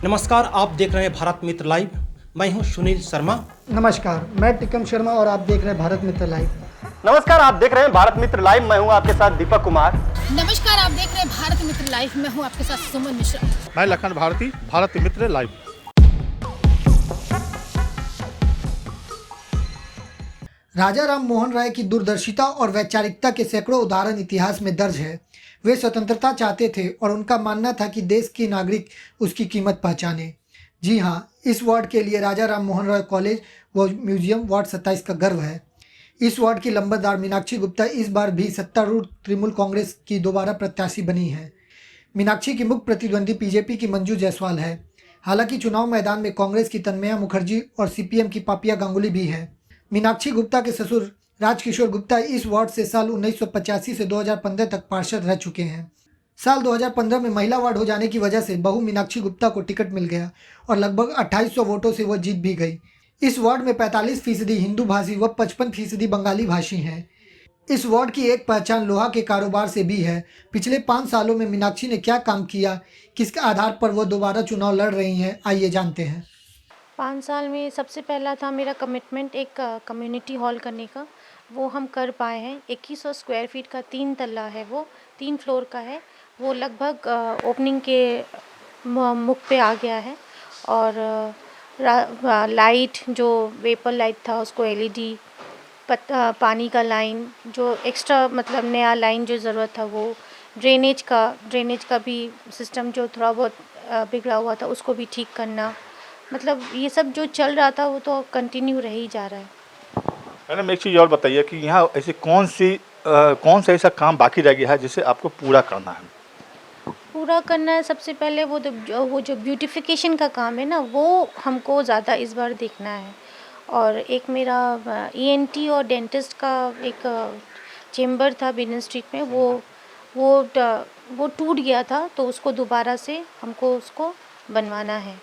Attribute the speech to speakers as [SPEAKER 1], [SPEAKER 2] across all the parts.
[SPEAKER 1] नमस्कार, आप देख रहे हैं भारत मित्र लाइव। मैं हूं सुनील शर्मा।
[SPEAKER 2] नमस्कार, मैं टिकम शर्मा और आप देख रहे हैं भारत मित्र लाइव।
[SPEAKER 3] नमस्कार, आप देख रहे हैं भारत मित्र लाइव। मैं हूं आपके साथ दीपक कुमार।
[SPEAKER 4] नमस्कार, आप देख रहे हैं भारत मित्र लाइव। मैं हूं आपके साथ सुमन मिश्रा।
[SPEAKER 5] मैं लखन भारती, भारत मित्र लाइव।
[SPEAKER 2] राजा राम मोहन राय की दूरदर्शिता और वैचारिकता के सैकड़ों उदाहरण इतिहास में दर्ज है। वे स्वतंत्रता चाहते थे और उनका मानना था कि देश के नागरिक उसकी कीमत पहचाने। जी हाँ, इस वार्ड के लिए राजा राम मोहन राय कॉलेज व म्यूजियम वार्ड 27 का गर्व है। इस वार्ड की लंबरदार मीनाक्षी गुप्ता इस बार भी सत्तारूढ़ तृणमूल कांग्रेस की दोबारा प्रत्याशी बनी है। मीनाक्षी की मुख्य प्रतिद्वंदी बीजेपी की मंजू जायसवाल है। हालांकि चुनाव मैदान में कांग्रेस की तन्मया मुखर्जी और सीपीएम की पापिया गांगुली भी है। मीनाक्षी गुप्ता के ससुर राजकिशोर गुप्ता इस वार्ड से साल 1985 से 2015 तक पार्षद रह चुके हैं। साल 2015 में महिला वार्ड हो जाने की वजह से बहू मीनाक्षी गुप्ता को टिकट मिल गया और लगभग 2800 वोटों से वह जीत भी गई। इस वार्ड में 45% हिंदू भाषी व 55% बंगाली भाषी हैं। इस वार्ड की एक पहचान लोहा के कारोबार से भी है। पिछले 5 सालों में मीनाक्षी ने क्या काम किया, किसके आधार पर वह दोबारा चुनाव लड़ रही हैं, आइए जानते हैं।
[SPEAKER 6] 5 साल में सबसे पहला था मेरा कमिटमेंट एक कम्युनिटी हॉल करने का, वो हम कर पाए हैं। 2100 स्क्वायर फीट का 3 तल्ला है, वो 3 फ्लोर का है। वो लगभग ओपनिंग के मुख पे आ गया है। और लाइट जो वेपर लाइट था उसको एलईडी, पानी का लाइन जो एक्स्ट्रा मतलब नया लाइन जो ज़रूरत था वो, ड्रेनेज का भी सिस्टम जो थोड़ा बहुत बिगड़ा हुआ था उसको भी ठीक करना, मतलब ये सब जो चल रहा था वो तो कंटिन्यू रह ही जा रहा है।
[SPEAKER 5] मैडम, एक चीज़ और बताइए कि यहाँ ऐसे कौन सा ऐसा काम बाकी रह गया है जिसे आपको पूरा करना है?
[SPEAKER 6] सबसे पहले वो जो ब्यूटिफिकेशन का काम है ना, वो हमको ज़्यादा इस बार देखना है। और एक मेरा ईएनटी और डेंटिस्ट का एक चेम्बर था बिनन स्ट्रीट में, वो टूट गया था, तो उसको दोबारा से हमको उसको बनवाना है।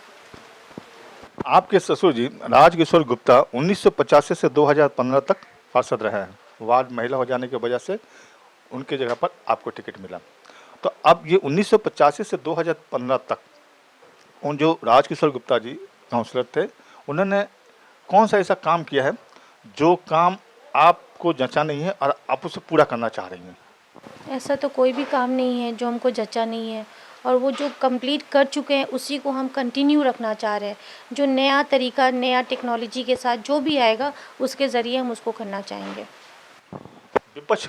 [SPEAKER 5] आपके ससुर जी राजकिशोर गुप्ता 1985 से 2015 तक पार्षद रहे हैं। वार्ड महिला हो जाने की वजह से उनके जगह पर आपको टिकट मिला। तो अब ये 1985 से 2015 तक उन जो राजकिशोर गुप्ता जी काउंसलर थे, उन्होंने कौन सा ऐसा काम किया है जो काम आपको जचा नहीं है और आप उसे पूरा करना चाह रही हैं?
[SPEAKER 6] ऐसा तो कोई भी काम नहीं है जो हमको जचा नहीं है, और वो जो कंप्लीट कर चुके हैं उसी को हम कंटिन्यू रखना चाह रहे हैं। जो नया तरीका, नया टेक्नोलॉजी के साथ जो भी आएगा उसके ज़रिए हम उसको करना चाहेंगे।
[SPEAKER 5] विपक्ष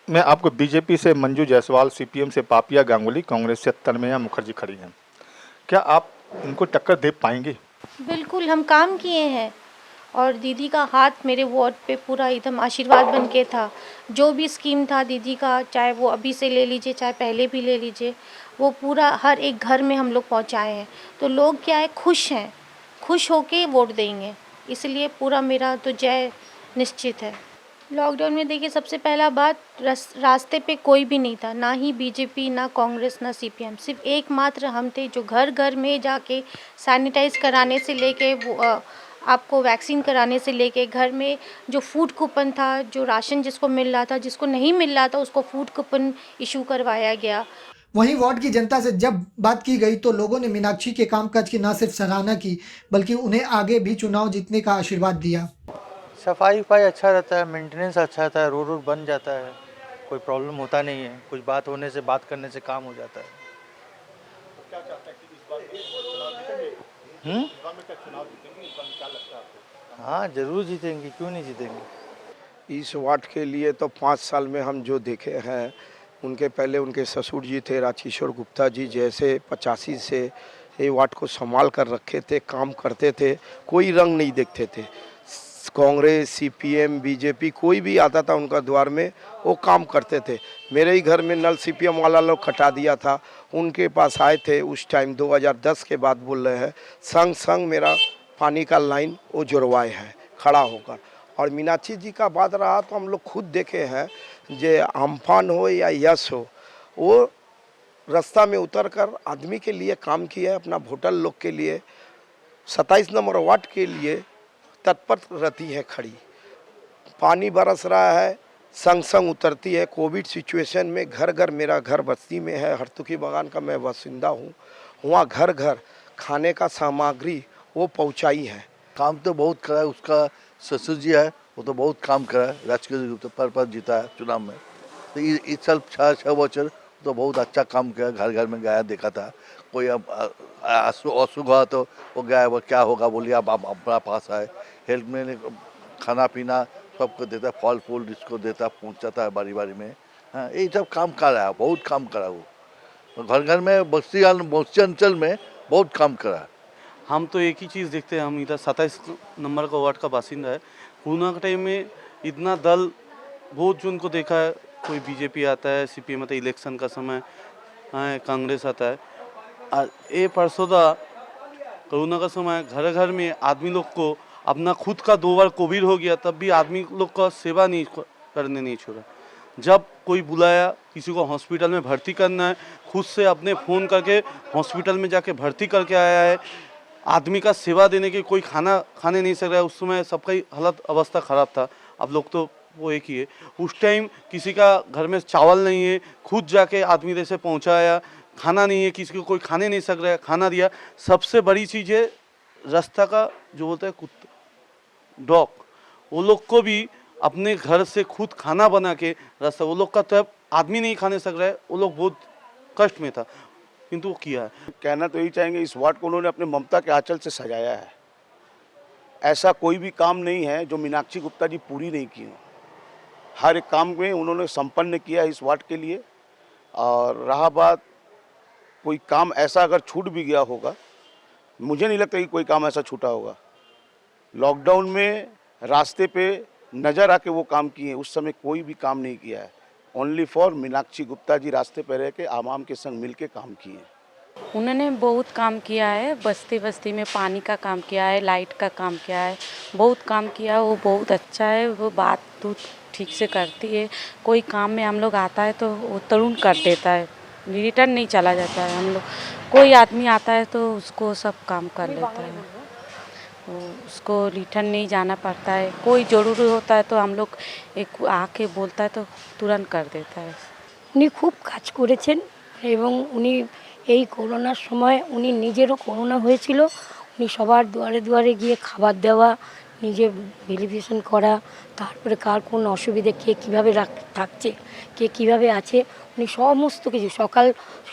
[SPEAKER 5] में आपको बीजेपी से मंजू जायसवाल, सीपीएम से पापिया गांगुली, कांग्रेस से तन्मया मुखर्जी खड़ी हैं। क्या आप इनको टक्कर दे पाएंगे? बिल्कुल,
[SPEAKER 6] हम काम किए हैं और दीदी का हाथ मेरे वार्ड पे पूरा एकदम आशीर्वाद बन के था। जो भी स्कीम था दीदी का, चाहे वो अभी से ले लीजिए चाहे पहले भी ले लीजिए, वो पूरा हर एक घर में हम लोग पहुंचाए हैं। तो लोग क्या है, खुश हैं, खुश होके वोट देंगे, इसलिए पूरा मेरा तो जय निश्चित है। लॉकडाउन में देखिए, सबसे पहला बात, रास्ते पे कोई भी नहीं था, ना ही बीजेपी, ना कांग्रेस, ना सीपीएम। सिर्फ एकमात्र हम थे जो घर घर में जाके सैनिटाइज कराने से लेके वो आपको वैक्सीन कराने से लेके घर में जो फूड कूपन था, जो राशन जिसको मिल रहा था, जिसको नहीं मिल रहा था उसको फूड कूपन इशू करवाया गया।
[SPEAKER 2] वहीं वार्ड की जनता से जब बात की गई तो लोगों ने मीनाक्षी के कामकाज की न सिर्फ सराहना की बल्कि उन्हें आगे भी चुनाव जीतने का आशीर्वाद दिया।
[SPEAKER 7] सफाई अच्छा रहता है, मेंटेनेंस अच्छा रहता है, रोड बन जाता है, कोई प्रॉब्लम होता नहीं है, कुछ बात होने से, बात करने से काम हो जाता है।
[SPEAKER 5] क्या चाहते हैं कि इस बार चुनाव जीतेंगे? इस बार क्या लगता है आपको?
[SPEAKER 7] हाँ, जरूर जीतेंगे, क्यों नहीं जीतेंगे।
[SPEAKER 8] इस वार्ड के लिए तो 5 साल में हम जो देखे हैं, उनके पहले उनके ससुर जी थे राजकिशोर गुप्ता जी, जैसे 85 से ये वार्ड को संभाल कर रखे थे, काम करते थे, कोई रंग नहीं देखते थे। कांग्रेस, सीपीएम, बीजेपी कोई भी आता था उनका द्वार में, वो काम करते थे। मेरे ही घर में नल सीपीएम वाला लोग कटा दिया था, उनके पास आए थे उस टाइम 2010 के बाद बोल रहे हैं, संग मेरा पानी का लाइन वो जुड़वाए हैं खड़ा होकर। और मीनाक्षी जी का बात रहा तो हम लोग खुद देखे हैं, जे अम्फान हो या यश हो, वो रास्ता में उतर कर आदमी के लिए काम किया है, अपना वोटर लोग के लिए। 27 नंबर वार्ड के लिए तत्पर रहती है खड़ी, पानी बरस रहा है, संग उतरती है। कोविड सिचुएशन में घर घर, मेरा घर बस्ती में है, हरतुकी बागान का मैं बासिंदा हूँ, वहाँ घर घर खाने का सामग्री वो पहुंचाई है।
[SPEAKER 9] काम तो बहुत करा है, उसका ससुर जी है वो तो बहुत काम करा है, राजकीय तो पर जीता है चुनाव में। तो इस साल 6 बच्चर तो बहुत अच्छा काम किया, घर घर में गया, देखा था कोई अब असुख हुआ तो वो गया, वो क्या होगा बोलिए आप अपना पास आए, हेल्थ में खाना पीना सबको देता, फल फूल जिसको देता पहुँचाता है बारी बारी में। हाँ, यही सब काम कर रहा है, बहुत काम करा वो, घर घर में बस्ती अंचल में बहुत काम करा है।
[SPEAKER 10] हम तो एक ही चीज़ देखते हैं, हम इधर 27 नंबर का वार्ड का बासिंदा है। कोरोना के टाइम में इतना दल बहुत जो उनको देखा है, कोई बीजेपी आता है, सीपीएम आता है, इलेक्शन का समय है, कांग्रेस आता है। और ये परसों कोरोना का समय घर घर में आदमी लोग को अपना खुद का 2 बार कोविड हो गया, तब भी आदमी लोग का सेवा नहीं करने नहीं छोड़ा। जब कोई बुलाया किसी को हॉस्पिटल में भर्ती करना है, खुद से अपने फ़ोन करके हॉस्पिटल में जाके भर्ती करके आया है। आदमी का सेवा देने के कोई खाना खाने नहीं सक रहा है, उस समय सबका ही हालत अवस्था ख़राब था। अब लोग तो वो एक ही है, उस टाइम किसी का घर में चावल नहीं है, खुद जाके आदमी जैसे पहुंचाया, खाना नहीं है, किसी को कोई खाने नहीं सक रहा है, खाना दिया। सबसे बड़ी चीज़ है रास्ता का जो बोलते हैं कुत्ता डॉग, वो लोग को भी अपने घर से खुद खाना बना के रास्ता, वो लोग का तब आदमी नहीं खाने सक रहा है, वो लोग बहुत कष्ट में था, किंतु वो किया है।
[SPEAKER 11] कहना तो यही चाहेंगे, इस वार्ड को उन्होंने अपने ममता के आंचल से सजाया है। ऐसा कोई भी काम नहीं है जो मीनाक्षी गुप्ता जी पूरी नहीं की हो। हर एक काम में उन्होंने संपन्न किया है इस वार्ड के लिए। और रहा बात कोई काम ऐसा अगर छूट भी गया होगा, मुझे नहीं लगता कि कोई काम ऐसा छूटा होगा। लॉकडाउन में रास्ते पे नज़र आके वो काम किए, उस समय कोई भी काम नहीं किया है। ओनली फॉर मीनाक्षी गुप्ता जी रास्ते पर रह के आवाम के संग मिल के काम किए।
[SPEAKER 12] उन्होंने बहुत काम किया है, बस्ती बस्ती में पानी का काम किया है, लाइट का काम किया है, बहुत काम किया है। वो बहुत अच्छा है, वो बात तो ठीक से करती है। कोई काम में हम लोग आता है तो वो तुरंत कर देता है, रिटर्न नहीं चला जाता है। हम लोग कोई आदमी आता है तो उसको सब काम कर लेता है, उसको रिटर्न नहीं जाना पड़ता है। कोई ज़रूरी होता है तो हम लोग एक आके बोलता है तो तुरंत कर देता है।
[SPEAKER 13] উনি খুব কাজ করেছেন এবং উনি এই করোনার সময় উনি নিজেরও করোনা হয়েছিল, উনি সবার দুয়ারে দুয়ারে গিয়ে খাবার দেওয়া, নিজে ভেরিফিকেশন করা, তারপরে কার কোন অসুবিধে, কে কীভাবে থাকছে, কে কীভাবে আছে, উনি সমস্ত কিছু সকাল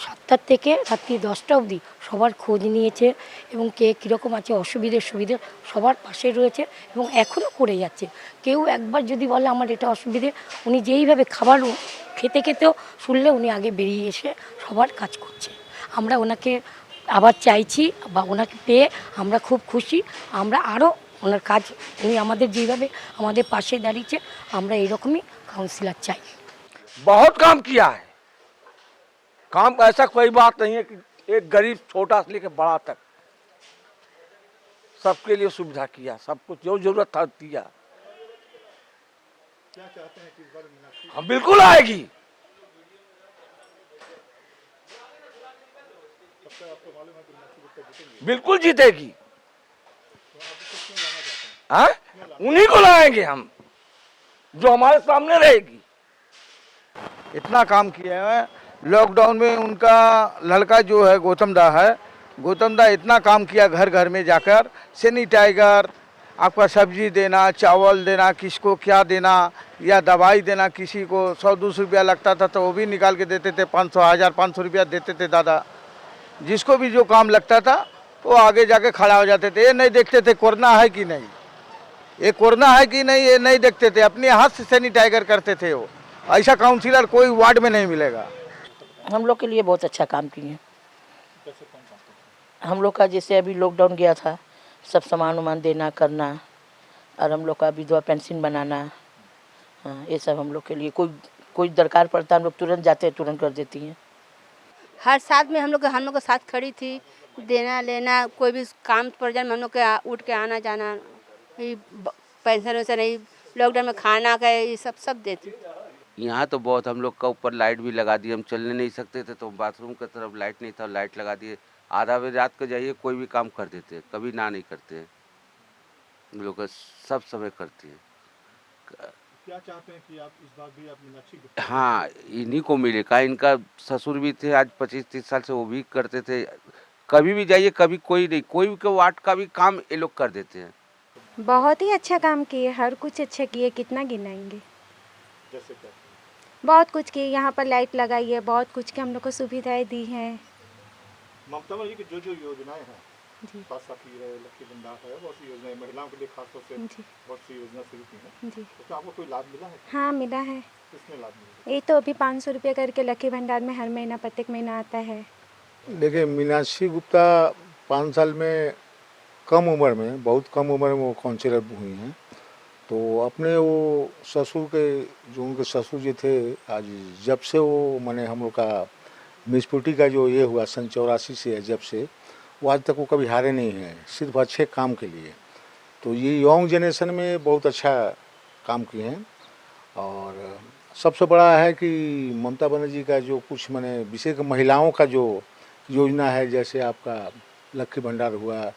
[SPEAKER 13] 7টা থেকে রাত্রি 10টা অবধি সবার খোঁজ নিয়েছে এবং কে কীরকম আছে, সুবিধে সবার পাশে রয়েছে এবং এখনও করে যাচ্ছে। কেউ একবার যদি বলে আমার এটা অসুবিধে, উনি যেইভাবে খাবার খেতে খেতেও শুনলে উনি আগে বেরিয়ে এসে সবার কাজ করছে। আমরা ওনাকে আবার চাইছি বা ওনাকে পেয়ে আমরা খুব খুশি। আমরা আরও ওনার কাজ, উনি আমাদের যেভাবে আমাদের পাশে দাঁড়িয়েছে, আমরা এরকমই কাউন্সিলর চাই।
[SPEAKER 14] बहुत काम किया है, काम ऐसा कोई बात नहीं है कि एक गरीब छोटा से लेकर बड़ा तक सबके लिए सुविधा किया, सब कुछ जो जरूरत था दिया।
[SPEAKER 5] क्या चाहते हैं कि इस बार मीनाक्षी
[SPEAKER 14] हम बिल्कुल आएगी।
[SPEAKER 5] आपको मालूम है कि मीनाक्षी गुप्ता जीतेंगी?
[SPEAKER 14] बिल्कुल जीतेगी। हाँ, उन्हीं को लाएंगे हम, जो हमारे सामने रहेगी।
[SPEAKER 8] इतना काम किया है। लॉकडाउन में उनका लड़का जो है गौतम दा है, गौतम दा इतना काम किया, घर घर में जाकर सैनिटाइजर, आपका सब्जी देना, चावल देना, किसको क्या देना या दवाई देना, किसी को 100-200 रुपया लगता था तो वो भी निकाल के देते थे, 500-1500 रुपया देते थे दादा। जिसको भी जो काम लगता था वो आगे जाके खड़ा हो जाते थे। ये नहीं देखते थे कोरोना है कि नहीं, ये कोरोना है कि नहीं, ये नहीं देखते थे, अपने हाथ से सैनिटाइजर करते थे। वो ऐसा काउंसिलर कोई वार्ड में नहीं मिलेगा।
[SPEAKER 13] हम लोग के लिए बहुत अच्छा काम किए। हम लोग का जैसे अभी लॉकडाउन गया था, सब सामान वामान देना करना, और हम लोग का विधवा पेंशन बनाना, हाँ ये सब हम लोग के लिए कोई दरकार पड़ता है हम लोग तुरंत जाते हैं, तुरंत कर देती हैं।
[SPEAKER 6] हर साथ में हम लोग का साथ खड़ी थी, देना लेना, कोई भी काम पड़ जाए हम लोग के उठ के आना जाना, पेंशन वैसा नहीं, लॉकडाउन में खाना का ये सब देती।
[SPEAKER 15] यहाँ तो बहुत हम लोग का ऊपर लाइट भी लगा दी, हम चलने नहीं सकते थे तो बाथरूम की तरफ लाइट नहीं था, लाइट लगा दिए। आधा बजे रात को जाइए कोई भी काम कर देते, कभी ना नहीं करते, लोग सब समय करते हैं।
[SPEAKER 5] क्या चाहते हैं कि आप इस बार भी आप मीनाक्षी गुप्ता?
[SPEAKER 15] हाँ, इन्हीं को मिलेगा। इनका ससुर भी थे, आज 25-30 साल से वो भी करते थे, कभी भी जाइए, कभी कोई नहीं, कोई भी वार्ड का भी काम ये लोग कर देते हैं।
[SPEAKER 16] बहुत ही अच्छा काम किए, हर कुछ अच्छा किए, कितना गिनाएंगे।
[SPEAKER 5] जैसे क्या?
[SPEAKER 16] बहुत कुछ किए, यहाँ पर लाइट लगाई है, बहुत कुछ की हम लोग को सुविधाएं दी हैं।
[SPEAKER 5] ममता बनर्जी की जो योजनाएं हैं,
[SPEAKER 16] जी
[SPEAKER 5] साथी है, लक्ष्मी भंडार है, बहुत सी योजनाएं महिलाओं के लिए खासतौर से
[SPEAKER 16] जी
[SPEAKER 5] बहुत सी योजना शुरू की हैं।
[SPEAKER 16] जी
[SPEAKER 5] तो आपको कोई लाभ मिला है?
[SPEAKER 16] हाँ मिला है।
[SPEAKER 5] किसमें लाभ मिला?
[SPEAKER 16] ये तो अभी 500 रुपये करके लकी भंडार में हर महीना प्रत्येक महीना आता है।
[SPEAKER 17] देखिए, मीनाक्षी गुप्ता 5 साल में कम उम्र में, बहुत कम उम्र में वो काउंसिलर हुई हैं। तो अपने वो ससुर के, जो उनके ससुर जी थे, आज जब से वो माने हम लोग का मिसपुटी का जो ये हुआ सन 84 से, जब से वो आज तक वो कभी हारे नहीं हैं, सिर्फ अच्छे काम के लिए। तो ये यंग जनरेशन में बहुत अच्छा काम किए हैं। और सबसे बड़ा है कि ममता बनर्जी का जो कुछ माने विशेष महिलाओं का जो योजना है, जैसे आपका लक्ष्मी भंडार हुआ,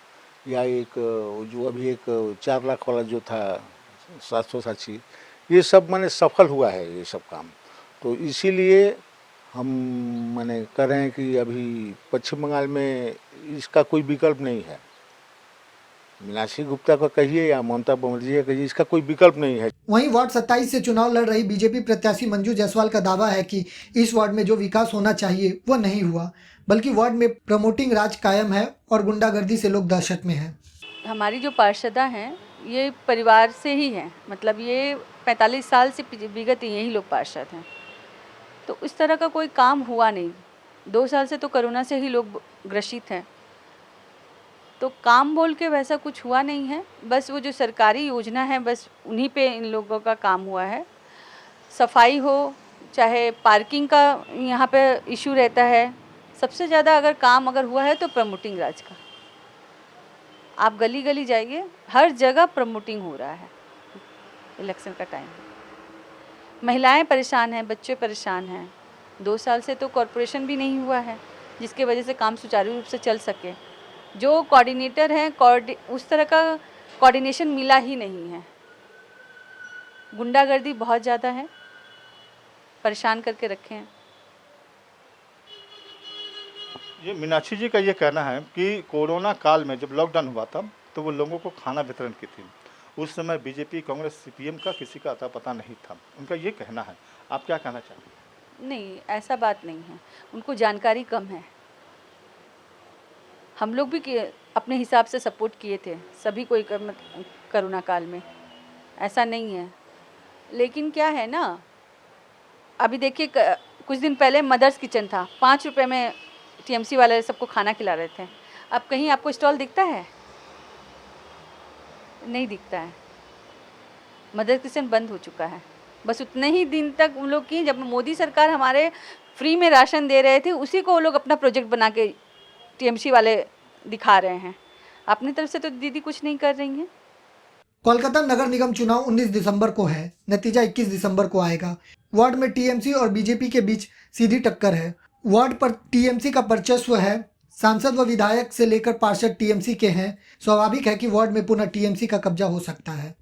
[SPEAKER 17] या एक जो अभी एक 4 लाख वाला जो था 700 साक्षी, ये सब माने सफल हुआ है ये सब काम। तो इसीलिए हम माने कह रहे हैं कि अभी पश्चिम बंगाल में इसका कोई विकल्प नहीं है। मीनाक्षी गुप्ता का कहिए या ममता बनर्जी का कहिए, इसका कोई विकल्प नहीं है।
[SPEAKER 2] वहीं वार्ड 27 से चुनाव लड़ रही बीजेपी प्रत्याशी मंजू जायसवाल का दावा है कि इस वार्ड में जो विकास होना चाहिए वो नहीं हुआ, बल्कि वार्ड में प्रमोटिंग राज कायम है और गुंडागर्दी से लोग दहशत में हैं।
[SPEAKER 12] हमारी जो पार्षदा हैं ये परिवार से ही हैं, मतलब ये 45 साल से विगत यही लोग पार्षद हैं। तो इस तरह का कोई काम हुआ नहीं। 2 साल से तो कोरोना से ही लोग ग्रसित हैं, तो काम बोल के वैसा कुछ हुआ नहीं है। बस वो जो सरकारी योजना है, बस उन्हीं पे इन लोगों का काम हुआ है। सफाई हो, चाहे पार्किंग का यहाँ पे इशू रहता है। सबसे ज़्यादा अगर काम अगर हुआ है तो प्रमोटिंग राज का। आप गली गली जाइए, हर जगह प्रमोटिंग हो रहा है। इलेक्शन का टाइम है, महिलाएं परेशान हैं, बच्चे परेशान हैं। 2 साल से तो कॉरपोरेशन भी नहीं हुआ है, जिसके वजह से काम सुचारू रूप से चल सके। जो कोऑर्डिनेटर हैं, उस तरह का कोऑर्डिनेशन मिला ही नहीं है। गुंडागर्दी बहुत ज़्यादा है, परेशान करके रखे हैं।
[SPEAKER 5] ये मीनाक्षी जी का ये कहना है कि कोरोना काल में जब लॉकडाउन हुआ था तो वो लोगों को खाना वितरण की थी। उस समय बीजेपी, कांग्रेस, सीपीएम का किसी का अता पता नहीं था, उनका ये कहना है। आप क्या कहना चाहते हैं?
[SPEAKER 12] नहीं, ऐसा बात नहीं है, उनको जानकारी कम है। हम लोग भी अपने हिसाब से सपोर्ट किए थे सभी को कोरोना काल में, ऐसा नहीं है। लेकिन क्या है ना, अभी देखिए कुछ दिन पहले मदर्स किचन था, 5 रुपये में टीएमसी वाले सबको खाना खिला रहे थे। अब कहीं आपको स्टॉल दिखता है? नहीं दिखता है। मदर किचन बंद हो चुका है। बस उतने ही दिन तक उन लोग की, जब मोदी सरकार हमारे फ्री में राशन दे रहे थे, उसी को वो लोग अपना प्रोजेक्ट बना के टीएमसी वाले दिखा रहे हैं। अपनी तरफ से तो दीदी कुछ नहीं कर रही हैं।
[SPEAKER 2] कोलकाता नगर निगम चुनाव 19 दिसंबर को है, नतीजा 21 दिसंबर को आएगा। वार्ड में टीएमसी और बीजेपी के बीच सीधी टक्कर है। वार्ड पर टीएमसी का वर्चस्व है, सांसद व विधायक से लेकर पार्षद टीएमसी के हैं। स्वाभाविक है कि वार्ड में पुनः टीएमसी का कब्जा हो सकता है।